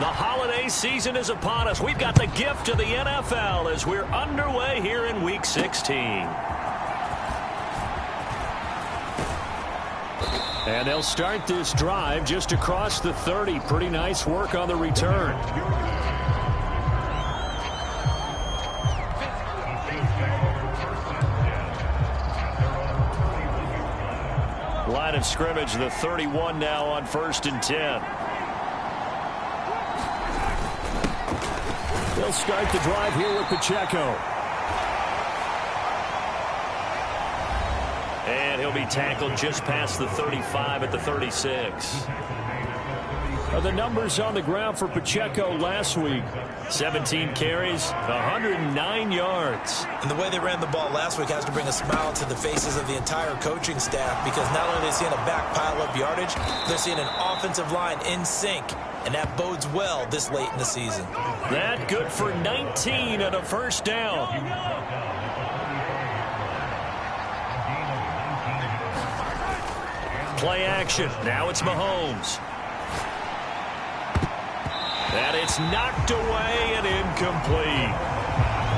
holiday season is upon us. We've got the gift of the NFL as we're underway here in Week 16. And they'll start this drive just across the 30. Pretty nice work on the return. Line of scrimmage, the 31 now on 1st and 10. They'll start the drive here with Pacheco. And he'll be tackled just past the 35 at the 36. The numbers on the ground for Pacheco last week. 17 carries, 109 yards. And the way they ran the ball last week has to bring a smile to the faces of the entire coaching staff, because not only are they seeing a back pile up yardage, they're seeing an offensive line in sync. And that bodes well this late in the season. That good for 19 and a first down. Play action. Now it's Mahomes. And it's knocked away and incomplete.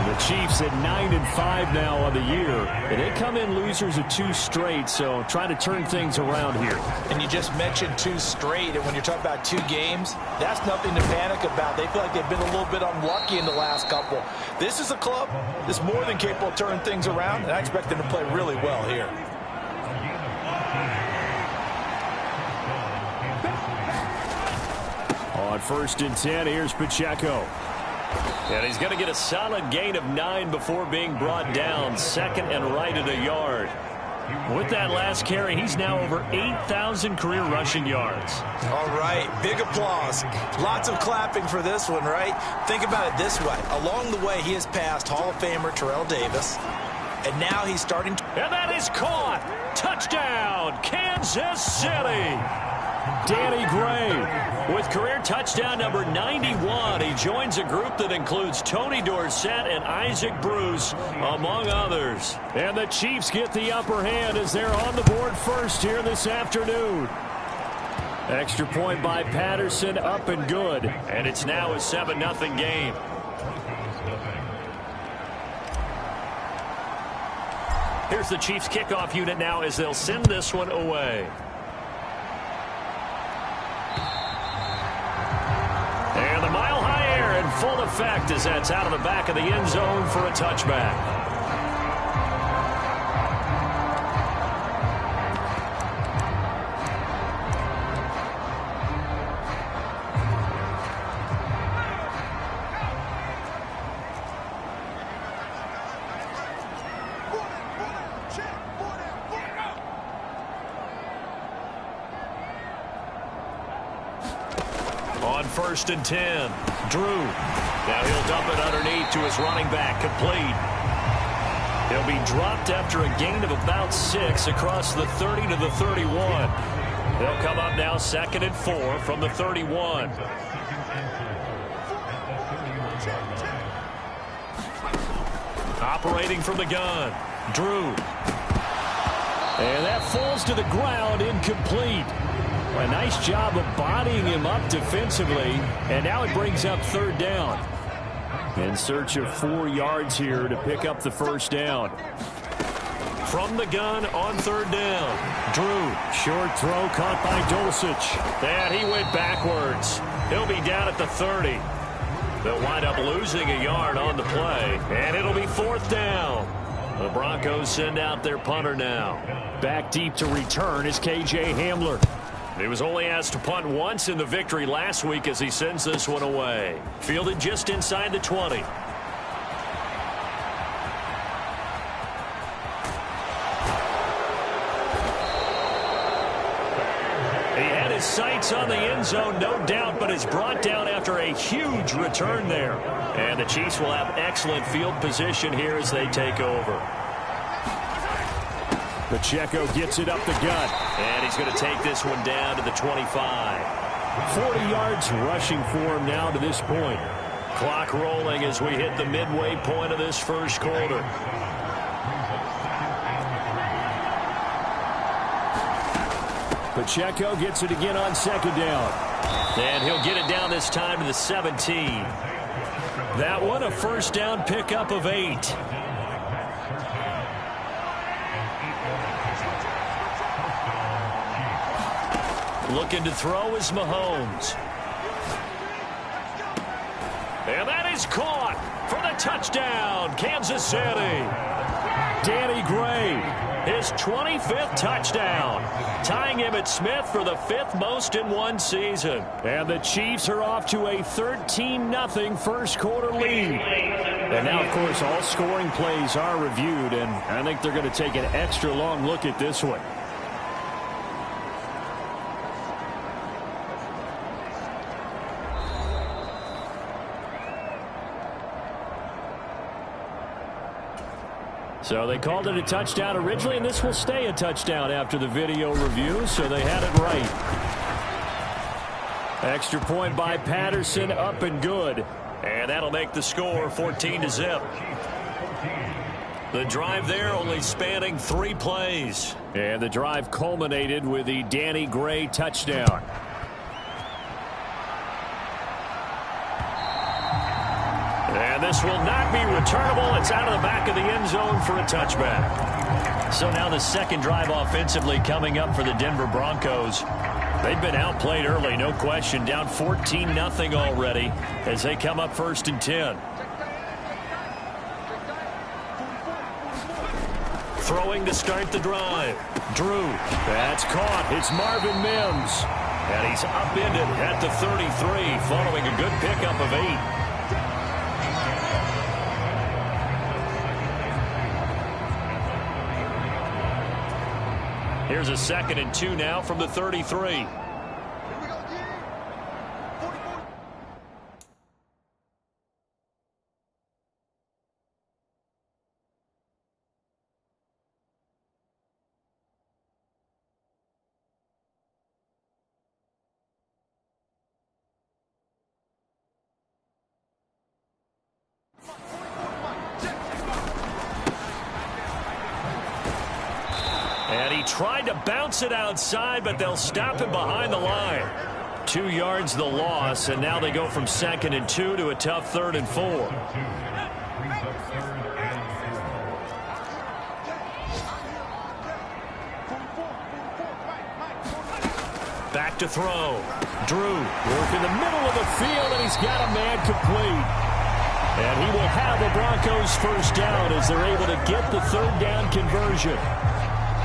The Chiefs at 9-5 now on the year. And they come in losers of 2 straight, so trying to turn things around here. And you just mentioned 2 straight, and when you're talking about 2 games, that's nothing to panic about. They feel like they've been a little bit unlucky in the last couple. This is a club that's more than capable of turning things around, and I expect them to play really well here. On 1st and 10, here's Pacheco. And he's going to get a solid gain of 9 before being brought down. 2nd and right at a yard. With that last carry, he's now over 8,000 career rushing yards. All right, big applause. Lots of clapping for this one, right? Think about it this way. Along the way, he has passed Hall of Famer Terrell Davis. And now he's starting to... And that is caught. Touchdown, Kansas City. Danny Gray with career touchdown number 91. He joins a group that includes Tony Dorsett and Isaac Bruce, among others. And the Chiefs get the upper hand as they're on the board first here this afternoon. Extra point by Patterson, up and good. And it's now a 7-0 game. Here's the Chiefs kickoff unit now as they'll send this one away. And the mile high air in full effect as that's out of the back of the end zone for a touchback. On 1st and 10, Drew. Now he'll dump it underneath to his running back, complete. He'll be dropped after a gain of about 6 across the 30 to the 31. He'll come up now 2nd and 4 from the 31. Operating from the gun, Drew. And that falls to the ground, incomplete. A nice job of bodying him up defensively, and now it brings up 3rd down. In search of 4 yards here to pick up the first down. From the gun on 3rd down, Drew. Short throw caught by Dulcich. And he went backwards. He'll be down at the 30. They'll wind up losing a yard on the play, and it'll be 4th down. The Broncos send out their punter now. Back deep to return is K.J. Hamler. He was only asked to punt once in the victory last week as he sends this one away. Fielded just inside the 20. He had his sights on the end zone, no doubt, but is brought down after a huge return there. And the Chiefs will have excellent field position here as they take over. Pacheco gets it up the gut. And he's going to take this one down to the 25. 40 yards rushing for him now to this point. Clock rolling as we hit the midway point of this first quarter. Pacheco gets it again on 2nd down. And he'll get it down this time to the 17. That one a first down pickup of 8. Looking to throw is Mahomes. And that is caught for the touchdown, Kansas City. Danny Gray, his 25th touchdown, tying Emmitt Smith for the 5th most in one season. And the Chiefs are off to a 13-0 first quarter lead. And now, of course, all scoring plays are reviewed, and I think they're going to take an extra long look at this one. So they called it a touchdown originally, and this will stay a touchdown after the video review, so they had it right. Extra point by Patterson, up and good. And that'll make the score 14-0. The drive there only spanning 3 plays. And the drive culminated with the Danny Gray touchdown. And this will not be returnable. It's out of the back of the end zone for a touchback. So now the second drive offensively coming up for the Denver Broncos. They've been outplayed early, no question. Down 14-0 already as they come up 1st and 10. Throwing to start the drive. Drew. That's caught. It's Marvin Mims. And he's upended at the 33 following a good pickup of 8. Here's a 2nd and 2 now from the 33. And he tried to bounce it outside, but they'll stop him behind the line. 2 yards the loss, and now they go from 2nd and 2 to a tough 3rd and 4. Back to throw. Drew working the middle of the field, and he's got a man complete. And he will have the Broncos first down as they're able to get the 3rd down conversion.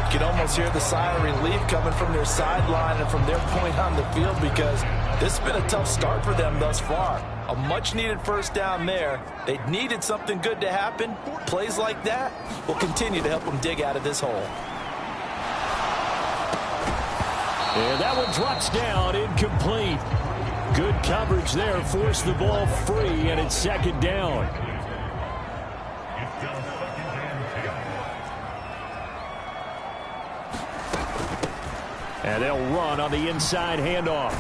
You can almost hear the sigh of relief coming from their sideline and from their point on the field, because this has been a tough start for them thus far. A much-needed first down there. They needed something good to happen. Plays like that will continue to help them dig out of this hole. And that one drops down, incomplete. Good coverage there, forced the ball free, and it's 2nd down. And they'll run on the inside handoff.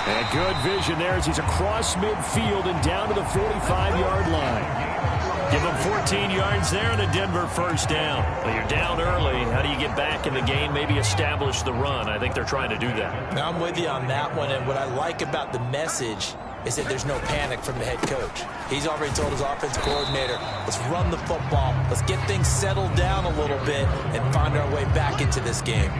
And good vision there as he's across midfield and down to the 45-yard line. Give them 14 yards there and a Denver first down. Well, you're down early. How do you get back in the game, maybe establish the run? I think they're trying to do that. Now, I'm with you on that one, and what I like about the message is that there's no panic from the head coach. He's already told his offensive coordinator, let's run the football, let's get things settled down a little bit and find our way back into this game.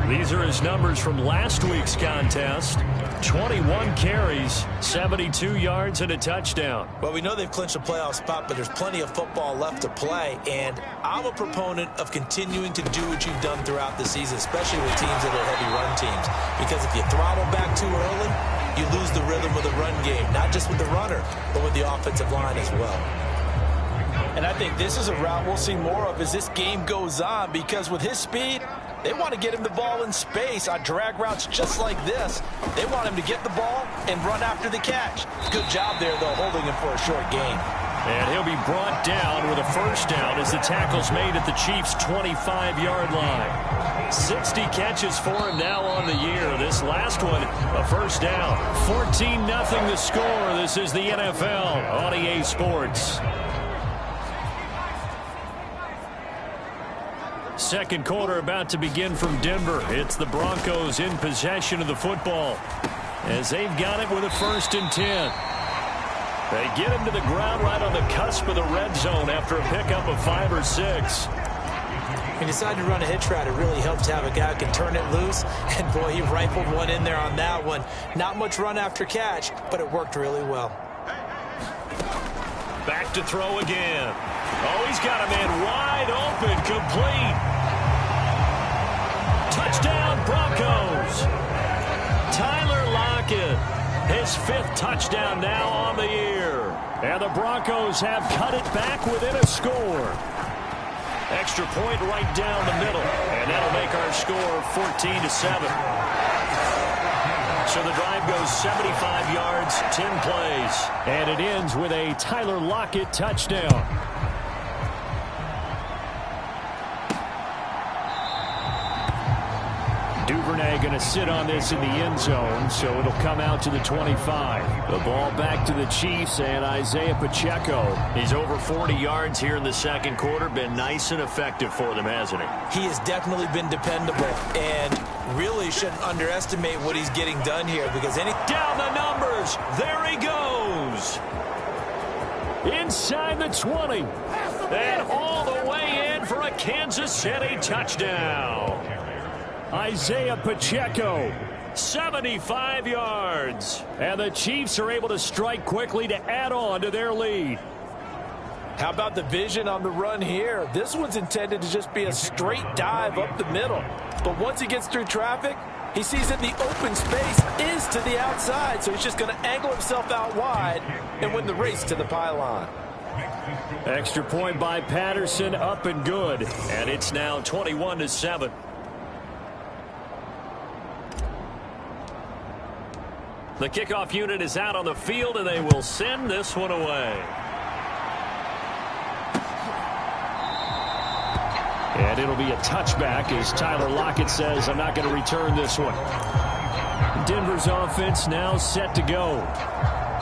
These are his numbers from last week's contest. 21 carries, 72 yards, and a touchdown. Well, we know they've clinched a playoff spot, but there's plenty of football left to play, and I'm a proponent of continuing to do what you've done throughout the season, especially with teams that are heavy run teams, because if you throttle back too early, you lose the rhythm of the run game, not just with the runner, but with the offensive line as well. And I think this is a route we'll see more of as this game goes on, because with his speed, they want to get him the ball in space on drag routes just like this. They want him to get the ball and run after the catch. Good job there, though, holding him for a short gain. And he'll be brought down with a first down as the tackle's made at the Chiefs' 25-yard line. 60 catches for him now on the year. This last one, a first down. 14-0 the score. This is the NFL on EA Sports. Second quarter about to begin from Denver. It's the Broncos in possession of the football as they've got it with a 1st and 10. They get him to the ground right on the cusp of the red zone after a pickup of 5 or 6. He decided to run a hitch route. It really helped to have a guy who can turn it loose. And, boy, he rifled one in there on that one. Not much run after catch, but it worked really well. Back to throw again. Oh, he's got a man wide open, complete. Touchdown, Broncos. Tyler Lockett, his 5th touchdown now on the year. And the Broncos have cut it back within a score. Extra point right down the middle. And that'll make our score 14-7. So the drive goes 75 yards, 10 plays. And it ends with a Tyler Lockett touchdown. Duvernay going to sit on this in the end zone, so it'll come out to the 25. The ball back to the Chiefs and Isaiah Pacheco. He's over 40 yards here in the second quarter. Been nice and effective for them, hasn't he? He has definitely been dependable and really shouldn't underestimate what he's getting done here because down the numbers. There he goes. Inside the 20. And all the way in for a Kansas City touchdown. Isaiah Pacheco, 75 yards. And the Chiefs are able to strike quickly to add on to their lead. How about the vision on the run here? This one's intended to just be a straight dive up the middle. But once he gets through traffic, he sees that the open space is to the outside. So he's just going to angle himself out wide and win the race to the pylon. Extra point by Patterson, up and good. And it's now 21-7. The kickoff unit is out on the field, and they will send this one away. And it'll be a touchback as Tyler Lockett says, I'm not going to return this one. Denver's offense now set to go.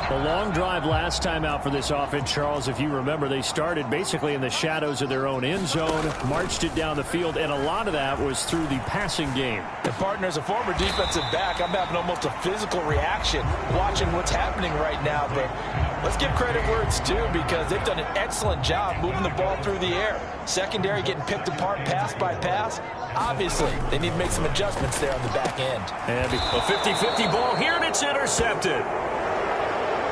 A long drive last time out for this offense, Charles. If you remember, they started basically in the shadows of their own end zone, marched it down the field, and a lot of that was through the passing game. And partner, as a former defensive back, I'm having almost a physical reaction watching what's happening right now. But let's give credit where it's due because they've done an excellent job moving the ball through the air. Secondary getting picked apart pass by pass. Obviously, they need to make some adjustments there on the back end. And a 50-50 ball here, and it's intercepted.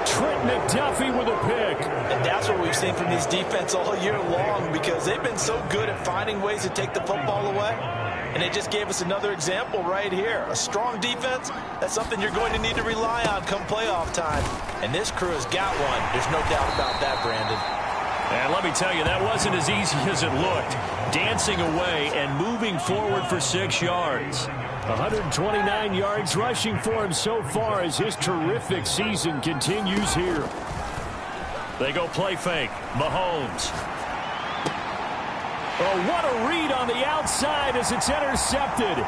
Trent McDuffie with a pick. And that's what we've seen from these defense all year long because they've been so good at finding ways to take the football away. And they just gave us another example right here. A strong defense, that's something you're going to need to rely on come playoff time. And this crew has got one. There's no doubt about that, Brandon. And let me tell you, that wasn't as easy as it looked. Dancing away and moving forward for 6 yards. 129 yards rushing for him so far as his terrific season continues here. They go play fake. Mahomes. Oh, what a read on the outside as it's intercepted.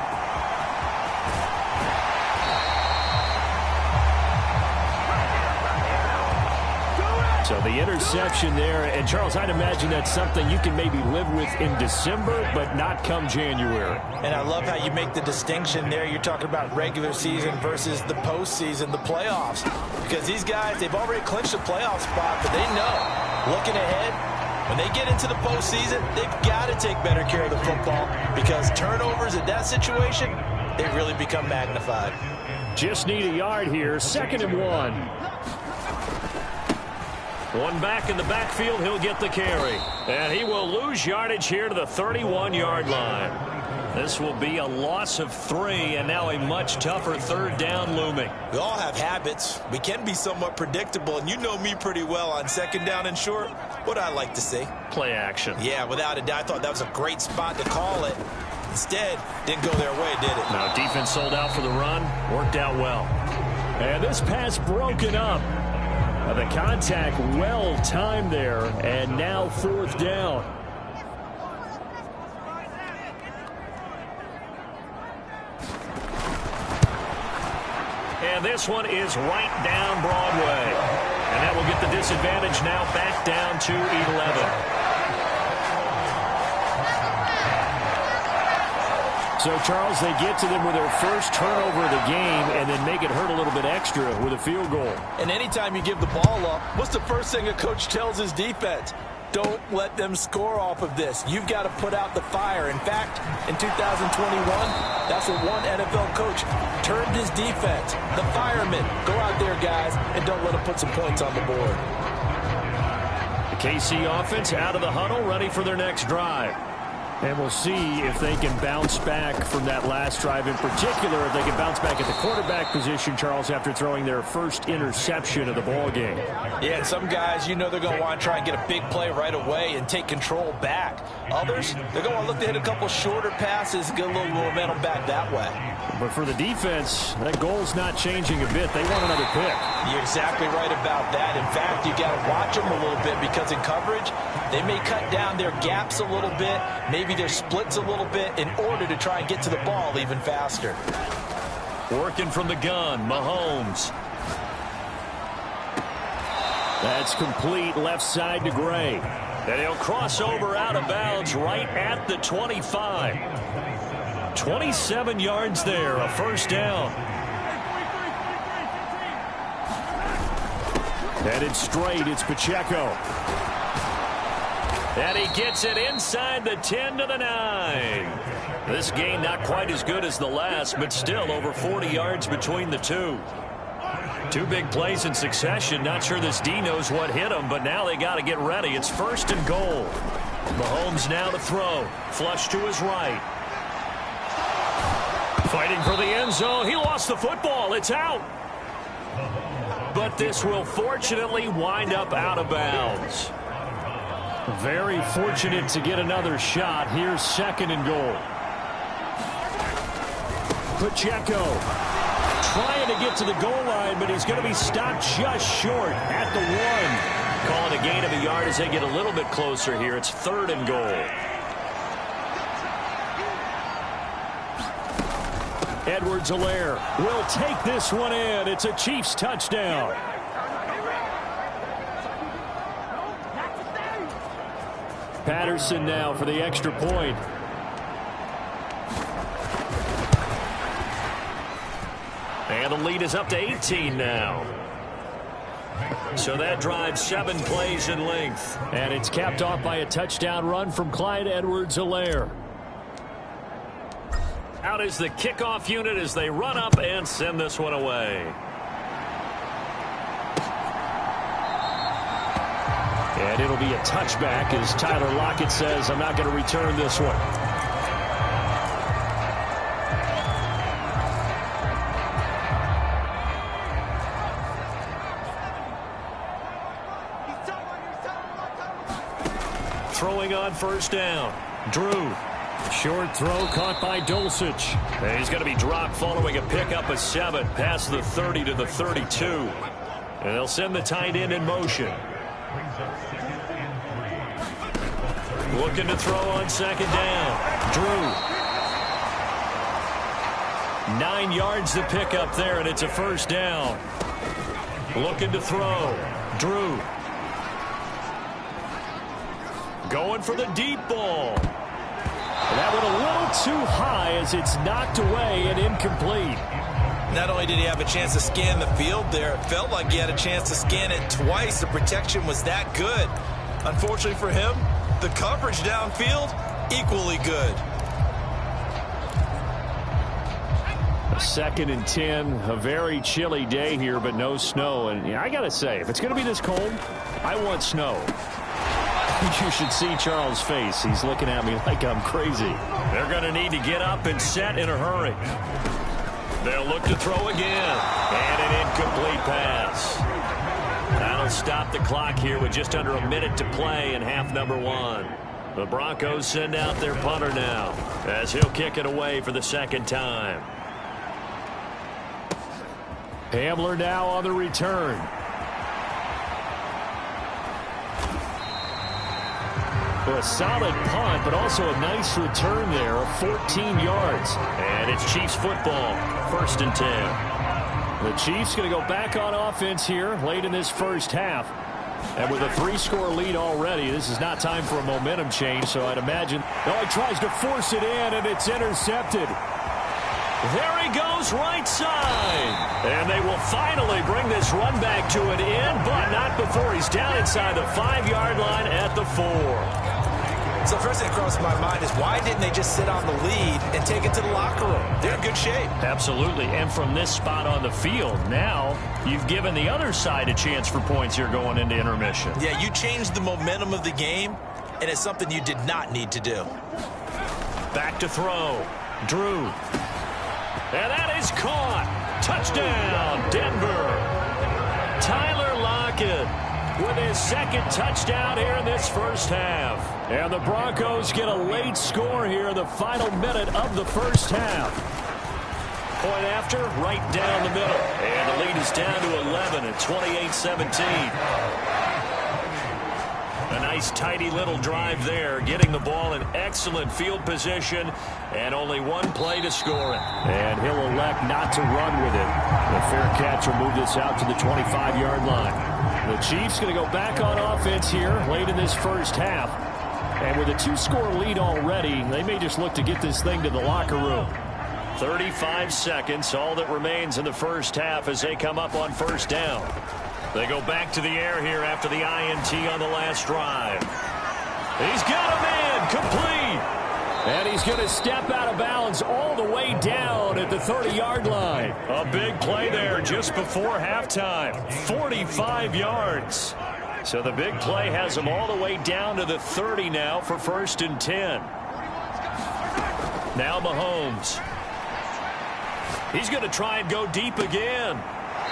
So the interception there, and Charles, I'd imagine that's something you can maybe live with in December, but not come January. And I love how you make the distinction there. You're talking about regular season versus the postseason, the playoffs. Because these guys, they've already clinched a playoff spot, but they know, looking ahead, when they get into the postseason, they've got to take better care of the football because turnovers in that situation, they really become magnified. Just need a yard here, 2nd and 1. One back in the backfield, he'll get the carry. And he will lose yardage here to the 31-yard line. This will be a loss of 3, and now a much tougher 3rd down looming. We all have habits. We can be somewhat predictable, and you know me pretty well on 2nd down and short. What I like to see. Play action. Yeah, without a doubt, I thought that was a great spot to call it. Instead, didn't go their way, did it? Now, defense sold out for the run. Worked out well. And this pass broken up. The contact well timed there, and now 4th down. And this one is right down Broadway. And that will get the disadvantage now back down to 11. So, Charles, they get to them with their first turnover of the game and then make it hurt a little bit extra with a field goal. And anytime you give the ball up, what's the first thing a coach tells his defense? Don't let them score off of this. You've got to put out the fire. In fact, in 2021, that's what one NFL coach termed his defense. The firemen. Go out there, guys, and don't let them put some points on the board. The KC offense out of the huddle, ready for their next drive. And we'll see if they can bounce back from that last drive, in particular, if they can bounce back at the quarterback position, Charles, after throwing their first interception of the ball game. Yeah, and some guys, you know they're going to want to try and get a big play right away and take control back. Others, they're going to look to hit a couple shorter passes and get a little momentum back that way. But for the defense, that goal's not changing a bit. They want another pick. You're exactly right about that. In fact, you got to watch them a little bit because in coverage, they may cut down their gaps a little bit, maybe their splits a little bit in order to try and get to the ball even faster. Working from the gun, Mahomes. That's complete left side to Gray. And he'll cross over out of bounds right at the 25. 27 yards there, a first down. Headed straight, it's Pacheco. And he gets it inside the 10 to the 9. This game not quite as good as the last, but still over 40 yards between the two. Two big plays in succession. Not sure this D knows what hit him, but now they got to get ready. It's first and goal. Mahomes now to throw. Flush to his right. Fighting for the end zone. He lost the football. It's out. But this will fortunately wind up out of bounds. Very fortunate to get another shot. Here's second and goal. Pacheco trying to get to the goal line, but he's going to be stopped just short at the 1. Calling a gain of a yard as they get a little bit closer here. It's third and goal. Edwards-Helaire will take this one in. It's a Chiefs touchdown. Patterson now for the extra point. And the lead is up to 18 now. So that drives 7 plays in length. And it's capped off by a touchdown run from Clyde Edwards-Helaire. Out is the kickoff unit as they run up and send this one away. And it'll be a touchback as Tyler Lockett says, I'm not going to return this one. Throwing on first down. Drew. Short throw caught by Dulcich. And he's going to be dropped following a pickup of 7 past the 30 to the 32. And they'll send the tight end in motion. Looking to throw on second down. Drew. 9 yards to pick up there, and it's a first down. Looking to throw. Drew. Going for the deep ball. That went a little too high as it's knocked away and incomplete. Not only did he have a chance to scan the field there, it felt like he had a chance to scan it twice. The protection was that good. Unfortunately for him, the coverage downfield, equally good. A 2nd and 10, a very chilly day here, but no snow. And I got to say, if it's going to be this cold, I want snow. You should see Charles' face. He's looking at me like I'm crazy. They're going to need to get up and set in a hurry. They'll look to throw again. And an incomplete pass. That'll stop the clock here with just under a minute to play in half number 1. The Broncos send out their punter now as he'll kick it away for the second time. Hamler now on the return. A solid punt, but also a nice return there of 14 yards. And it's Chiefs football, 1st and 10. The Chiefs going to go back on offense here late in this first half. And with a 3-score lead already, this is not time for a momentum change, so I'd imagine Oh, he tries to force it in, and it's intercepted. There he goes right side. And they will finally bring this run back to an end, but not before he's down inside the 5-yard line at the 4. So first thing that crosses my mind is why didn't they just sit on the lead and take it to the locker room? They're in good shape. Absolutely. And from this spot on the field, now you've given the other side a chance for points here going into intermission. Yeah, you changed the momentum of the game, and it's something you did not need to do. Back to throw. Drew. And that is caught. Touchdown, Denver. Tyler Lockett with his second touchdown here in this first half. And the Broncos get a late score here in the final minute of the first half. Point after, right down the middle. And the lead is down to 11 at 28-17. A nice, tidy little drive there, getting the ball in excellent field position, and only one play to score it. And he'll elect not to run with it. The fair catch will move this out to the 25-yard line. The Chiefs going to go back on offense here late in this first half. And with a 2-score lead already, they may just look to get this thing to the locker room. 35 seconds, all that remains in the first half as they come up on first down. They go back to the air here after the INT on the last drive. He's got a man complete. And he's going to step out of bounds all the way down at the 30-yard line. A big play there just before halftime. 45 yards. So the big play has him all the way down to the 30 now for 1st and 10. Now Mahomes. He's going to try and go deep again.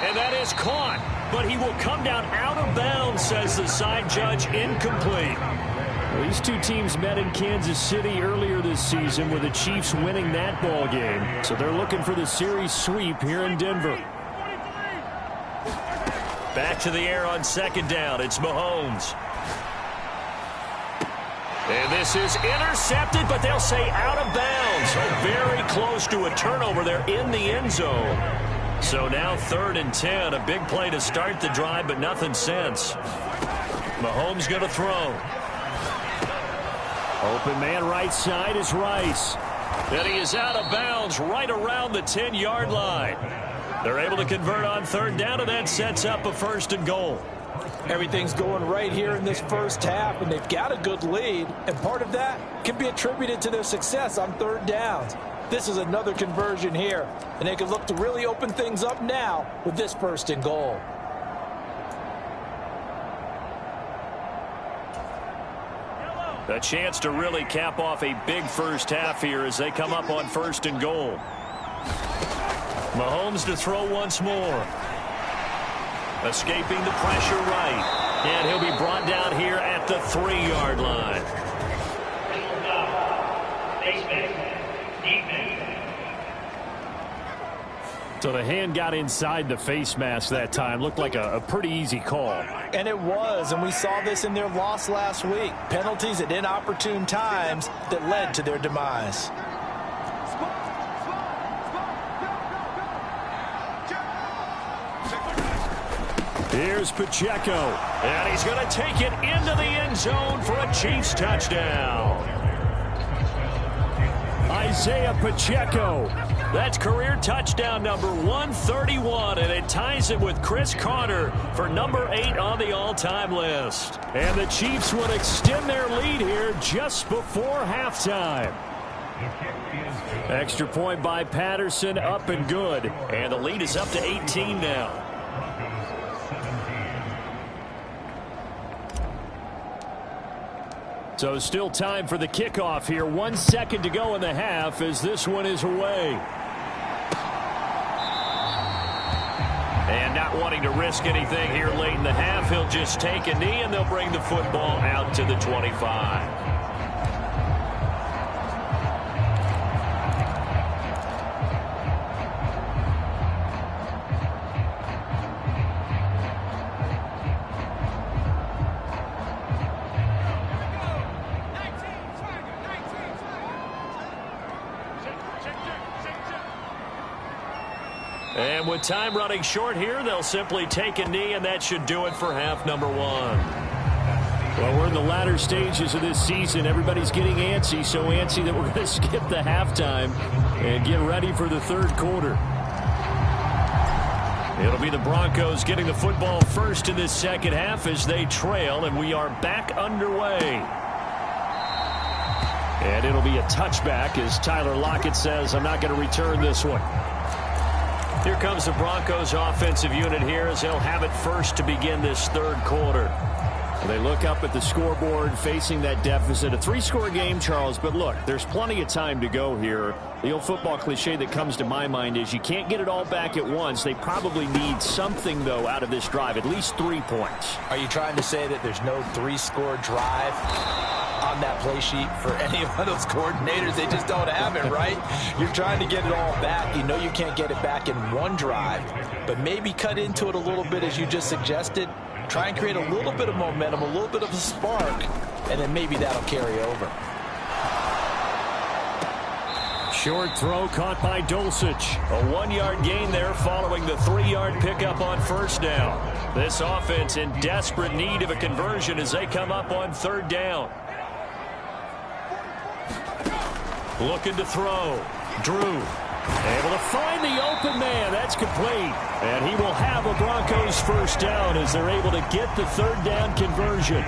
And that is caught. But he will come down out of bounds, says the side judge, incomplete. Well, these two teams met in Kansas City earlier this season with the Chiefs winning that ball game. So they're looking for the series sweep here in Denver. Back to the air on second down. It's Mahomes. And this is intercepted, but they'll say out of bounds. So very close to a turnover there in the end zone. So now 3rd and 10, a big play to start the drive, but nothing since. Mahomes going to throw. Open man right side is Rice. And he is out of bounds right around the 10-yard line. They're able to convert on 3rd down, and that sets up a 1st and goal. Everything's going right here in this first half, and they've got a good lead, and part of that can be attributed to their success on 3rd downs. This is another conversion here, and they can look to really open things up now with this 1st and goal. A chance to really cap off a big first half here as they come up on 1st and goal. Mahomes to throw once more. Escaping the pressure right. And he'll be brought down here at the 3-yard line. So the hand got inside the face mask that time. Looked like a pretty easy call. And it was, and we saw this in their loss last week. Penalties at inopportune times that led to their demise. Here's Pacheco. And he's going to take it into the end zone for a Chiefs touchdown. Isaiah Pacheco. That's career touchdown number 131, and it ties him with Chris Carter for number 8 on the all-time list. And the Chiefs would extend their lead here just before halftime. Extra point by Patterson, up and good. And the lead is up to 18 now. So still time for the kickoff here. 1 second to go in the half as this one is away. And not wanting to risk anything here late in the half, he'll just take a knee and they'll bring the football out to the 25. And with time running short here, they'll simply take a knee, and that should do it for half number 1. Well, we're in the latter stages of this season. Everybody's getting antsy, so antsy that we're going to skip the halftime and get ready for the third quarter. It'll be the Broncos getting the football first in this second half as they trail, and we are back underway. And it'll be a touchback as Tyler Lockett says, I'm not going to return this one. Here comes the Broncos offensive unit here as they'll have it first to begin this third quarter. They look up at the scoreboard facing that deficit. A 3-score game, Charles, but look, there's plenty of time to go here. The old football cliche that comes to my mind is you can't get it all back at once. They probably need something, though, out of this drive, at least 3 points. Are you trying to say that there's no 3-score drive on that play sheet for any of those coordinators? They just don't have it, right? You're trying to get it all back. You know you can't get it back in one drive, but maybe cut into it a little bit as you just suggested. Try and create a little bit of momentum, a little bit of a spark, and then maybe that'll carry over. Short throw caught by Dulcich. A 1-yard gain there following the 3-yard pickup on first down. This offense in desperate need of a conversion as they come up on third down. Looking to throw. Drew. Able to find the open man. That's complete. And he will have a Broncos first down as they're able to get the third down conversion.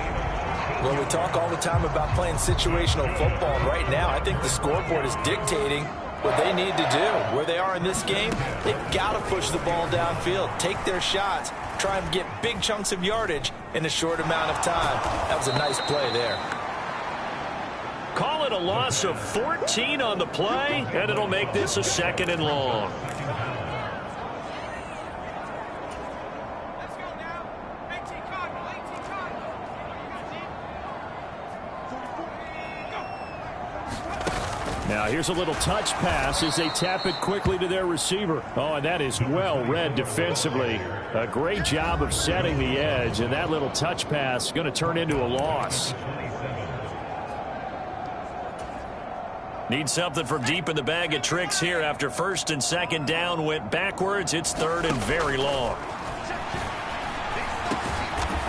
Well, we talk all the time about playing situational football. Right now, I think the scoreboard is dictating what they need to do. Where they are in this game, they've got to push the ball downfield, take their shots, try and get big chunks of yardage in a short amount of time. That was a nice play there. Call it a loss of 14 on the play, and it'll make this a 2nd and long. Now here's a little touch pass as they tap it quickly to their receiver. Oh, and that is well read defensively. A great job of setting the edge, and that little touch pass is going to turn into a loss. Need something from deep in the bag of tricks here after 1st and 2nd down went backwards. It's 3rd and very long.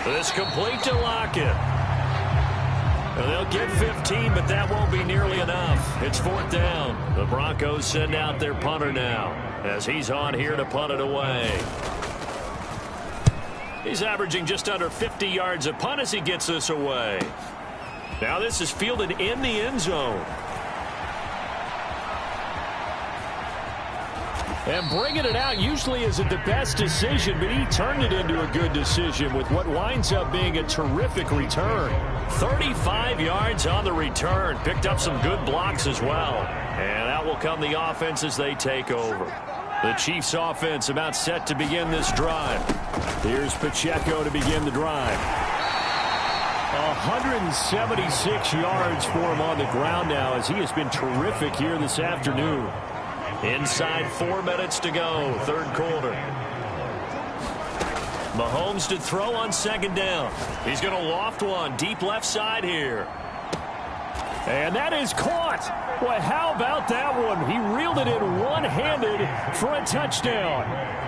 This complete to Lockett. They'll get 15, but that won't be nearly enough. It's 4th down. The Broncos send out their punter now as he's on here to punt it away. He's averaging just under 50 yards a punt as he gets this away. Now this is fielded in the end zone. And bringing it out usually isn't the best decision, but he turned it into a good decision with what winds up being a terrific return. 35 yards on the return. Picked up some good blocks as well. And out will come the offense as they take over. The Chiefs offense about set to begin this drive. Here's Pacheco to begin the drive. 176 yards for him on the ground now as he has been terrific here this afternoon. Inside 4 minutes to go, third quarter. Mahomes to throw on 2nd down. He's going to loft one deep left side here. And that is caught. Well, how about that one? He reeled it in one-handed for a touchdown.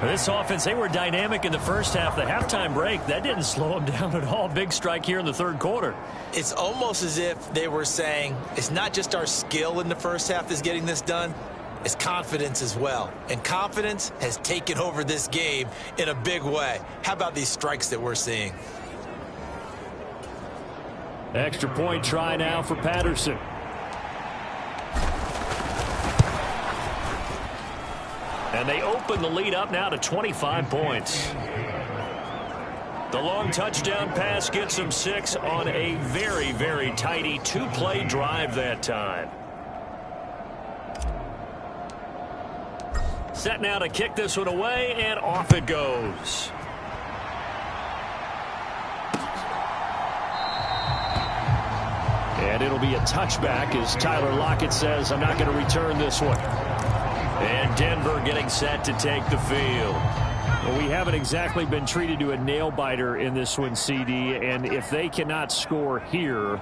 This offense, they were dynamic in the first half. The halftime break, that didn't slow them down at all. Big strike here in the third quarter. It's almost as if they were saying, it's not just our skill in the first half that's getting this done, it's confidence as well. And confidence has taken over this game in a big way. How about these strikes that we're seeing? Extra point try now for Patterson. And they open the lead up now to 25 points. The long touchdown pass gets them 6 on a very, very tidy 2-play drive that time. Set now to kick this one away, and off it goes. And it'll be a touchback as Tyler Lockett says, I'm not going to return this one. And Denver getting set to take the field. Well, we haven't exactly been treated to a nail-biter in this one, CD, and if they cannot score here,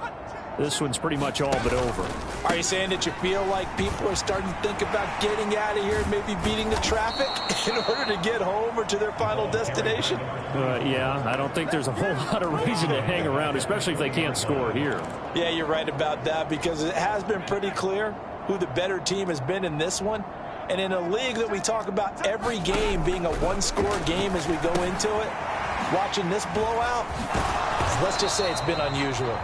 this one's pretty much all but over. Are you saying that you feel like people are starting to think about getting out of here and maybe beating the traffic in order to get home or to their final destination? Yeah, I don't think there's a whole lot of reason to hang around, especially if they can't score here. Yeah, you're right about that, because it has been pretty clear who the better team has been in this one. And in a league that we talk about every game being a one-score game as we go into it, watching this blowout, let's just say it's been unusual.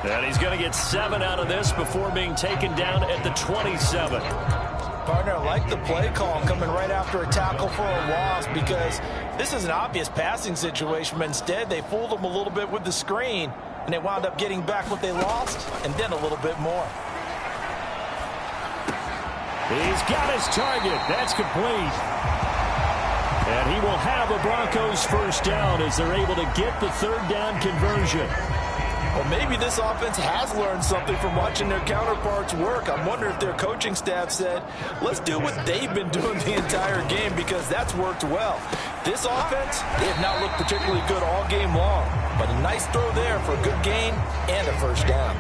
And he's going to get 7 out of this before being taken down at the 27. Partner, I like the play call coming right after a tackle for a loss, because this is an obvious passing situation, but instead they fooled him a little bit with the screen, and they wound up getting back what they lost and then a little bit more. He's got his target. That's complete. And he will have a Broncos first down as they're able to get the third down conversion. Well, maybe this offense has learned something from watching their counterparts work. I wonder if their coaching staff said, let's do what they've been doing the entire game, because that's worked well. This offense, they have not looked particularly good all game long, but a nice throw there for a good gain and a first down.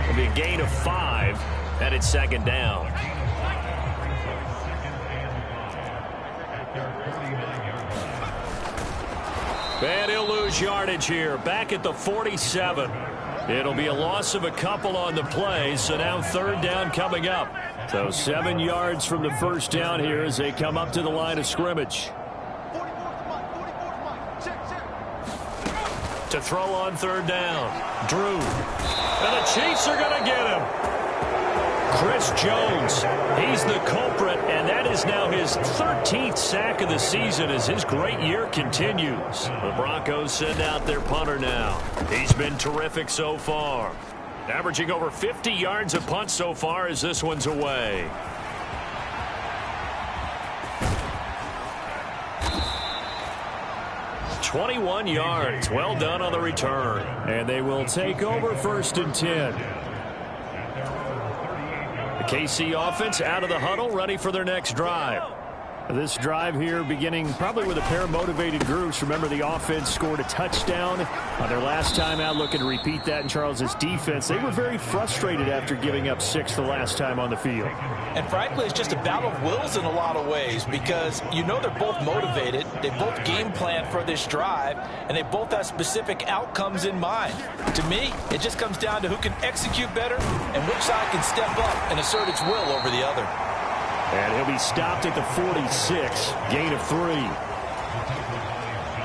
It'll be a gain of 5, and it's second down. And he'll lose yardage here, back at the 47. It'll be a loss of a couple on the play, so now third down coming up. So 7 yards from the first down here as they come up to the line of scrimmage. To throw on third down, Drew. And the Chiefs are going to get him. Chris Jones, he's the culprit, and that is now his 13th sack of the season as his great year continues. The Broncos send out their punter now. He's been terrific so far, averaging over 50 yards a punt so far as this one's away. "21 yards. Well done on the return. And they will take over first and 10. The KC offense out of the huddle, ready for their next drive. This drive here beginning probably with a pair of motivated groups. Remember, the offense scored a touchdown on their last time out. Looking to repeat that in Charles's defense. They were very frustrated after giving up 6 the last time on the field. And frankly, it's just a battle of wills in a lot of ways, because you know they're both motivated. They both game plan for this drive, and they both have specific outcomes in mind. To me, it just comes down to who can execute better and which side can step up and assert its will over the other. And he'll be stopped at the 46, gain of 3.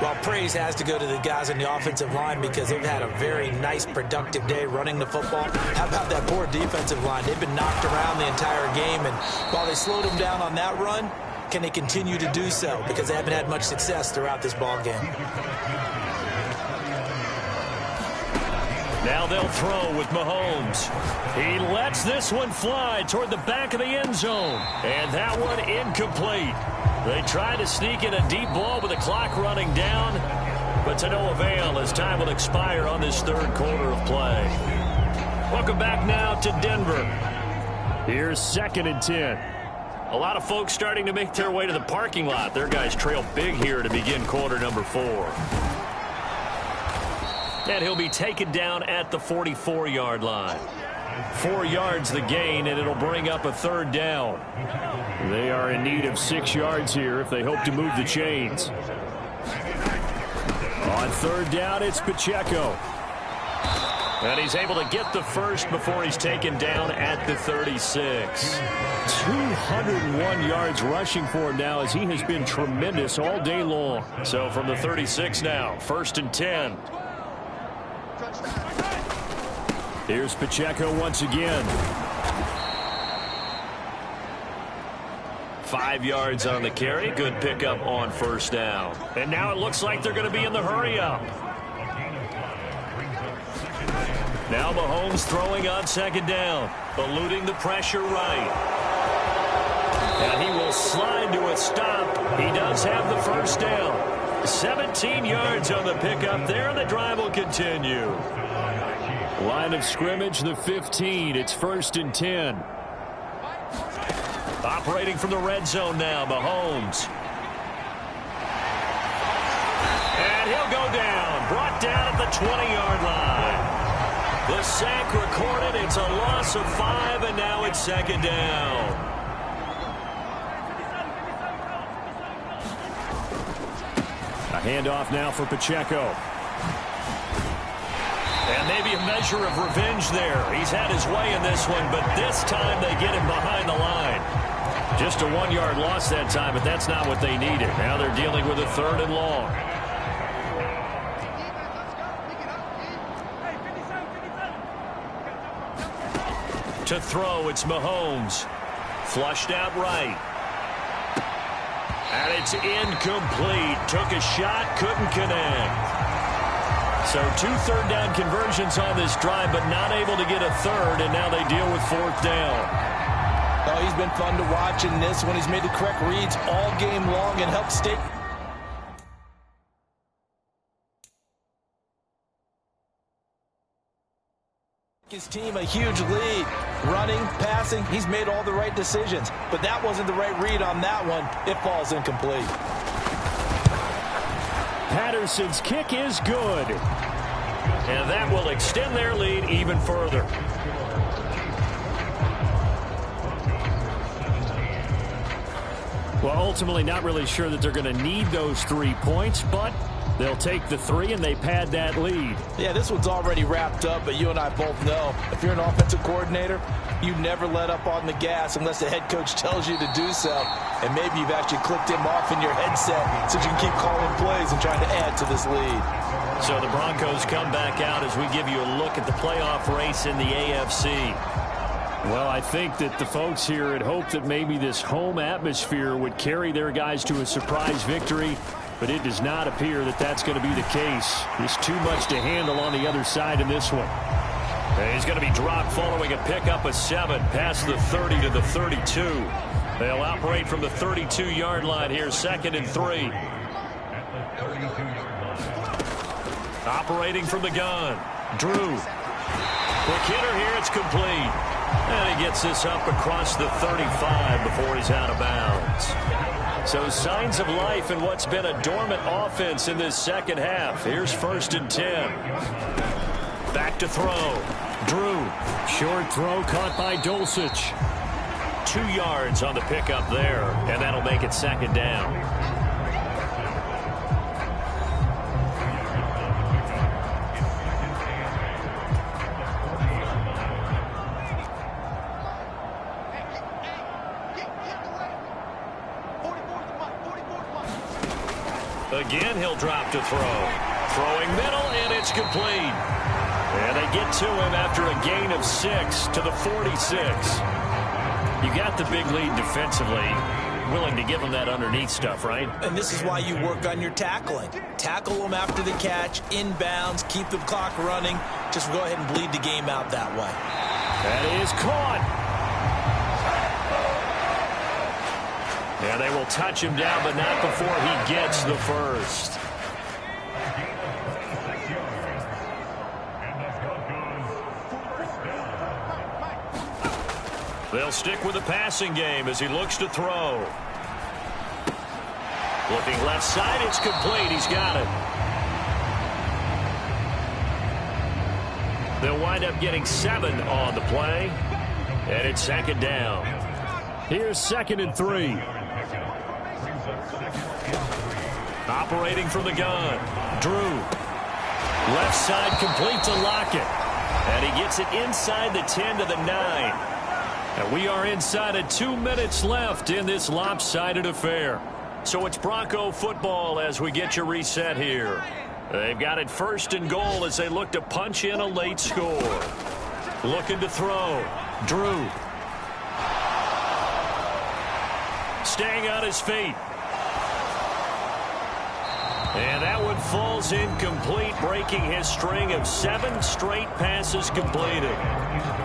Well, praise has to go to the guys on the offensive line, because they've had a very nice, productive day running the football. How about that poor defensive line? They've been knocked around the entire game, and while they slowed them down on that run, can they continue to do so? Because they haven't had much success throughout this ball game. Now they'll throw with Mahomes. He lets this one fly toward the back of the end zone. And that one incomplete. They try to sneak in a deep ball with the clock running down, but to no avail as time will expire on this third quarter of play. Welcome back now to Denver. Here's second and 10. A lot of folks starting to make their way to the parking lot. Their guys trail big here to begin quarter number 4. And he'll be taken down at the 44-yard line. 4 yards the gain, and it'll bring up a third down. They are in need of 6 yards here if they hope to move the chains. On third down, it's Pacheco. And he's able to get the first before he's taken down at the 36. 201 yards rushing for him now, as he has been tremendous all day long. So from the 36 now, first and 10. Here's Pacheco once again. 5 yards on the carry. Good pickup on first down. And now it looks like they're going to be in the hurry-up. Now Mahomes throwing on second down, eluding the pressure right. And he will slide to a stop. He does have the first down. 17 yards on the pickup there, and the drive will continue. Line of scrimmage, the 15. It's first and 10. Operating from the red zone now, Mahomes. And he'll go down. Brought down at the 20-yard line. The sack recorded. It's a loss of 5, and now it's second down. A handoff now for Pacheco. And maybe a measure of revenge there. He's had his way in this one, but this time they get him behind the line. Just a 1-yard loss that time, but that's not what they needed. Now they're dealing with a 3rd and long. To throw, it's Mahomes. Flushed out right. And it's incomplete. Took a shot, couldn't connect. So 2 third-down conversions on this drive, but not able to get a 3rd, and now they deal with 4th down. Oh, he's been fun to watch in this one. He's made the correct reads all game long and helped stay. His team a huge lead. Running, passing, he's made all the right decisions. But that wasn't the right read on that one. It falls incomplete. Patterson's kick is good. And that will extend their lead even further. Well, ultimately not really sure that they're going to need those 3 points, but they'll take the 3 and they pad that lead. Yeah, this one's already wrapped up, but you and I both know if you're an offensive coordinator, you never let up on the gas unless the head coach tells you to do so. And maybe you've actually clicked him off in your headset so you can keep calling plays and trying to add to this lead. So the Broncos come back out as we give you a look at the playoff race in the AFC. Well, I think that the folks here had hoped that maybe this home atmosphere would carry their guys to a surprise victory, but it does not appear that that's going to be the case. There's too much to handle on the other side in this one. And he's going to be dropped following a pickup of 7 past the 30 to the 32. They'll operate from the 32-yard line here, 2nd and 3. Operating from the gun, Drew. Quick hitter here, it's complete. And he gets this up across the 35 before he's out of bounds. So signs of life in what's been a dormant offense in this second half. Here's 1st and 10. Back to throw. Drew. Short throw caught by Dulcich. 2 yards on the pickup there, and that'll make it 2nd down. Again, he'll drop to throw. Throwing middle, and it's complete. And they get to him after a gain of 6 to the 46. You got the big lead defensively. Willing to give him that underneath stuff, right? And this is why you work on your tackling. Tackle them after the catch, inbounds, keep the clock running. Just go ahead and bleed the game out that way. That is caught. And they will touch him down, but not before he gets the first. They'll stick with the passing game as he looks to throw. Looking left side, it's complete. He's got it. They'll wind up getting 7 on the play. And it's 2nd down. Here's 2nd and 3. Operating from the gun. Drew. Left side complete to Lockett. And he gets it inside the 10 to the 9. And we are inside of 2 minutes left in this lopsided affair. So it's Bronco football as we get you reset here. They've got it 1st and goal as they look to punch in a late score. Looking to throw. Drew. Staying on his feet. And that one falls incomplete, breaking his string of 7 straight passes completed.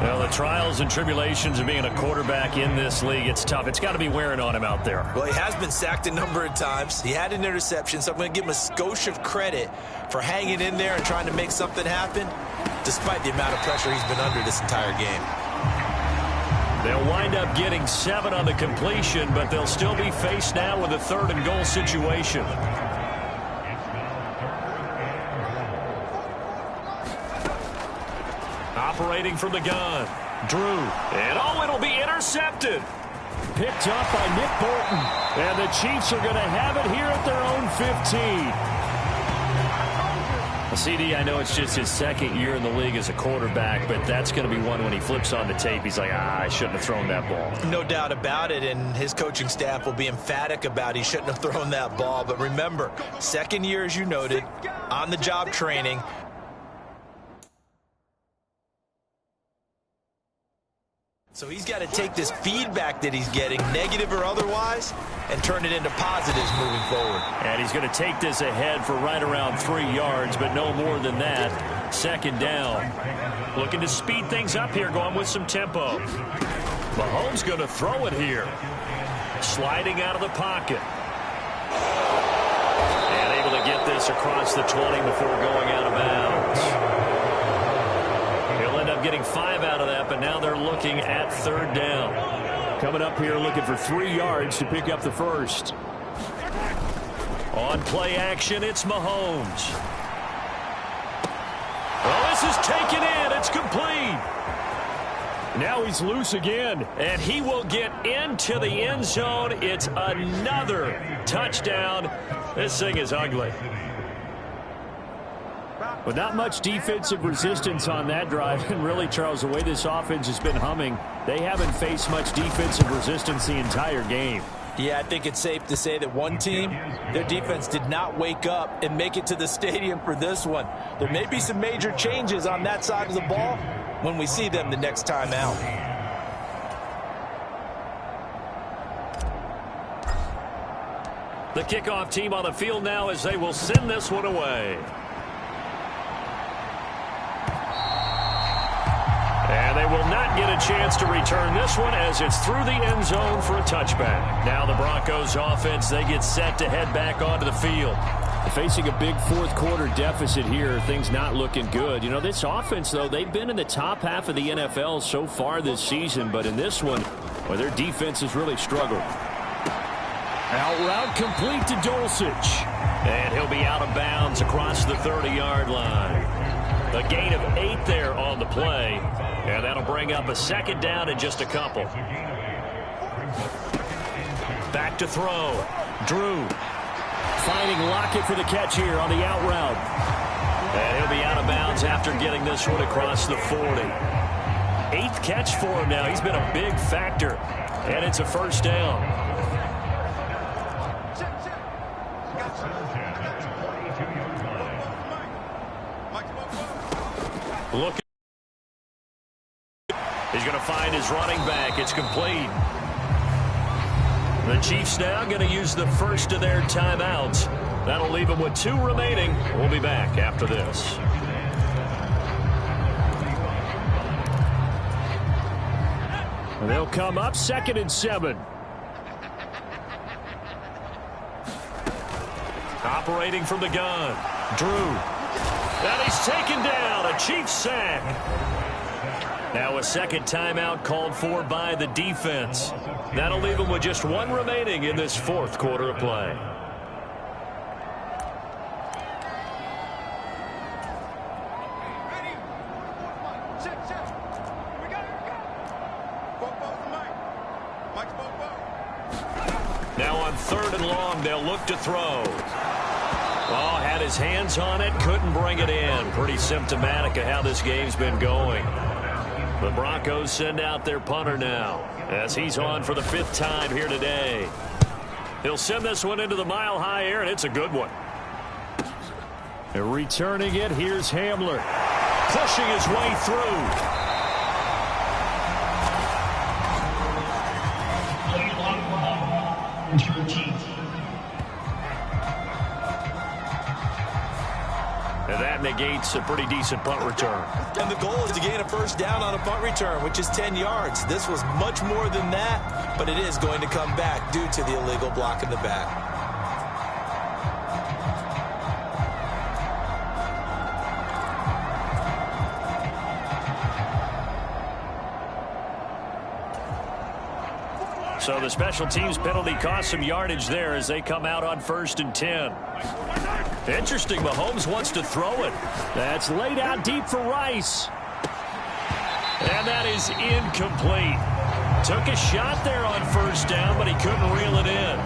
Well, the trials and tribulations of being a quarterback in this league, it's tough. It's got to be wearing on him out there. Well, he has been sacked a number of times. He had an interception, so I'm going to give him a skosh of credit for hanging in there and trying to make something happen, despite the amount of pressure he's been under this entire game. They'll wind up getting 7 on the completion, but they'll still be faced now with a 3rd and goal situation. Operating from the gun. Drew. And oh, it'll be intercepted. Picked up by Nick Bolton. And the Chiefs are going to have it here at their own 15. CD, I know it's just his second year in the league as a quarterback, but that's going to be one when he flips on the tape. He's like, I shouldn't have thrown that ball. No doubt about it, and his coaching staff will be emphatic about he shouldn't have thrown that ball. But remember, second year, as you noted, on-the-job training. So he's got to take this feedback that he's getting, negative or otherwise, and turn it into positives moving forward. And he's going to take this ahead for right around 3 yards, but no more than that. Second down. Looking to speed things up here, going with some tempo. Mahomes going to throw it here. Sliding out of the pocket. And able to get this across the 20 before going out of bounds. Getting 5 out of that, but now they're looking at third down. Coming up here looking for 3 yards to pick up the first. On play action, it's Mahomes. Well, this is taken in. It's complete. Now he's loose again, and he will get into the end zone. It's another touchdown. This thing is ugly. But not much defensive resistance on that drive. And really, Charles, the way this offense has been humming, they haven't faced much defensive resistance the entire game. Yeah, I think it's safe to say that one team, their defense did not wake up and make it to the stadium for this one. There may be some major changes on that side of the ball when we see them the next time out. The kickoff team on the field now as they will send this one away. And they will not get a chance to return this one as it's through the end zone for a touchback. Now the Broncos offense, they get set to head back onto the field. Facing a big fourth quarter deficit here, things not looking good. You know, this offense, though, they've been in the top half of the NFL so far this season, but in this one, well, their defense has really struggled. Out route complete to Dulcich. And he'll be out of bounds across the 30-yard line. A gain of 8 there on the play. And that'll bring up a second down in just a couple. Back to throw. Drew. Finding Lockett for the catch here on the out route. And he'll be out of bounds after getting this one across the 40. 8th catch for him now. He's been a big factor. And it's a first down. Look. He's going to find his running back. It's complete. The Chiefs now going to use the first of their timeouts. That'll leave them with 2 remaining. We'll be back after this. They'll come up 2nd and 7. Operating from the gun. Drew. And he's taken down. A Chiefs sack. Now a second timeout called for by the defense. That'll leave them with just 1 remaining in this fourth quarter of play. Now on 3rd and long, they'll look to throw. Oh, had his hands on it, couldn't bring it in. Pretty symptomatic of how this game's been going. The Broncos send out their punter now as he's on for the 5th time here today. He'll send this one into the mile-high air, and it's a good one. And returning it, here's Hamler. Pushing his way through. And that negates a pretty decent punt return. And the goal is to gain a first down on a punt return, which is 10 yards. This was much more than that, but it is going to come back due to the illegal block in the back. So the special teams penalty cost some yardage there as they come out on 1st and 10. Interesting, Mahomes wants to throw it. That's laid out deep for Rice. that is incomplete. Took a shot there on first down, but he couldn't reel it in.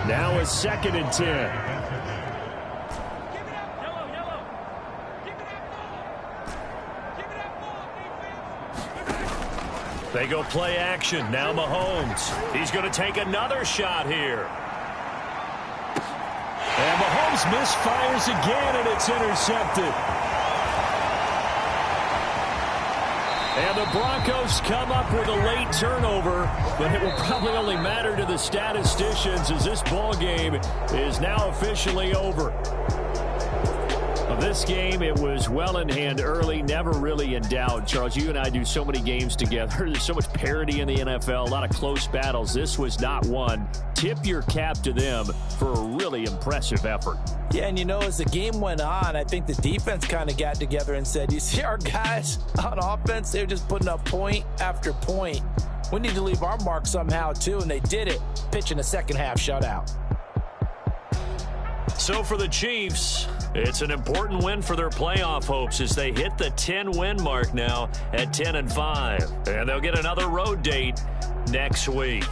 Now a 2nd and 10. They go play action. Now Mahomes. He's going to take another shot here. And Mahomes misfires again, and it's intercepted. And the Broncos come up with a late turnover, but it will probably only matter to the statisticians as this ball game is now officially over. Of this game, it was well in hand early, never really in doubt. Charles, you and I do so many games together. There's so much parity in the NFL, a lot of close battles. This was not one. Tip your cap to them for a really impressive effort. Yeah, and as the game went on, I think the defense kind of got together and said, you see our guys on offense, they're just putting up point after point. We need to leave our mark somehow, too, and they did it, pitching a second-half shutout. So for the Chiefs, it's an important win for their playoff hopes as they hit the 10-win mark now at 10-5. And they'll get another road date next week.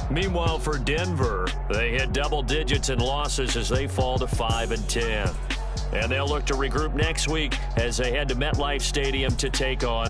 Meanwhile, for Denver, they hit double digits in losses as they fall to 5-10. And they'll look to regroup next week as they head to MetLife Stadium to take on